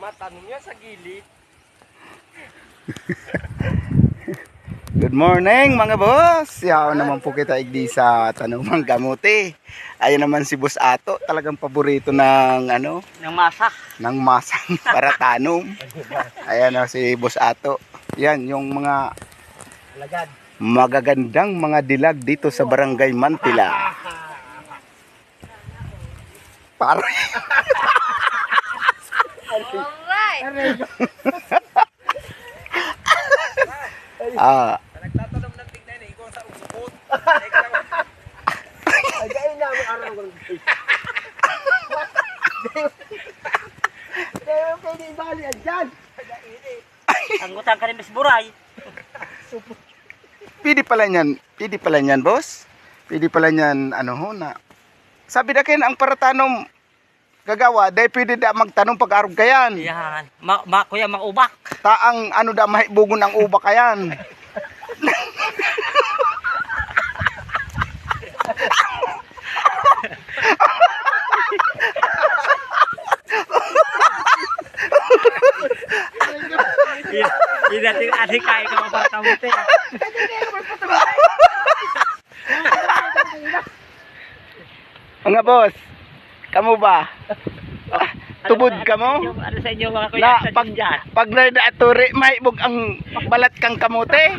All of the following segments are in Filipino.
Matanong niya sa gilid. Good morning mga boss. Yaw naman po kita igdi sa tanumang kamuti. Ayun naman si Boss Ato, talagang paborito ng ano, Ng masa. ng masang para tanom. Ayan na si Boss Ato. Yan yung mga Lagad. magagandang mga dilag dito sa Barangay Mantila. Para Nagtatanong ng tignan eh, ikaw sa uspot. Ay, gaya na ang araw ng guys. Kaya pwede ibali yan dyan. Ang utang ka rin Miss Buray. pwede pala niyan, boss. Pwede pala niyan, ano ho na. Sabi na kayo, ang paratanom gagawa, dahil pwede da magtanong pag-arog kayan. Yan. Kuya, maubak. Taang ano da mahibugon ang uba kayan. Hindi natin atikay ka mapatamuti. Mga boss, kamo ba? Tubod ka mo? Ano sa inyo mga kuya Na sa pag dyan? pag aturi mahibog ang balat kang kamote.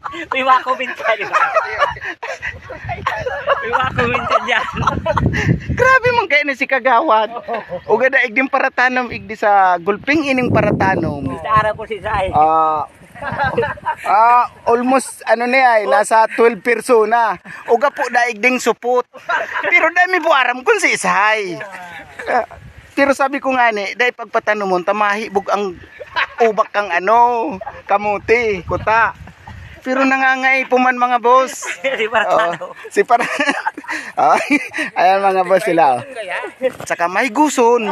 May wako minsan. May wako minsan dyan. Grabe man kayo na si Kagawad. Uga daig din paratanom igdi sa gulping ining paratanom. Sa araw ko si Sai. Almost ano ni ay nasa 12 persona. Uga po daig ding supot. Pero dami po aram kun si Isay. Pero sabi ko nga ni, dahil pagpatanom mo tamahibog ang ubak kang ano, kamuti, kuta. Pero nangangay po man mga boss. Si Bartano. Si para ayan mga boss sila. Oh. Saka may guson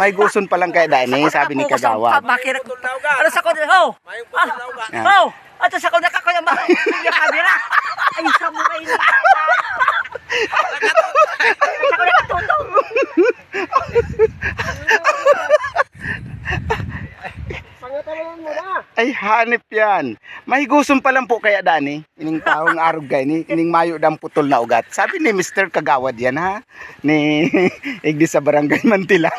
pa lang kay Dani, sabi ni Kagawa. Ano sa ko ho? Ho! Ato sa ko nakakuya ba? Yung kamera. Ay samurai na. Sa ko nakatuto. Pangatawanan mo na. Ay hanip yan. May guson pa lang po kaya Dani. Ining taong arog kay ni, ining mayo dang putol na ugat. Sabi ni Mr. Kagawad yan ha. Ni igdi sa Barangay Mantila.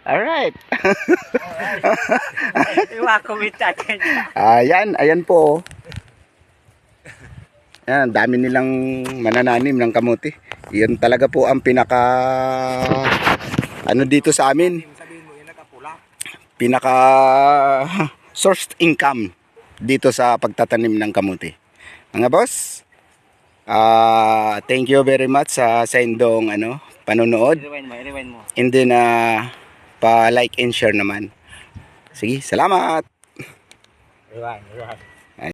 Alright. Iwa ko minsan. Ayan po. Ayan, ang dami nilang manananim ng kamuti. Yan talaga po ang pinaka ano dito sa amin. Pinaka source income dito sa pagtatanim ng kamuti. Mga boss, thank you very much sa indong panonood. Rewind mo. And then pa-like and share naman. Sige, salamat. Rewind.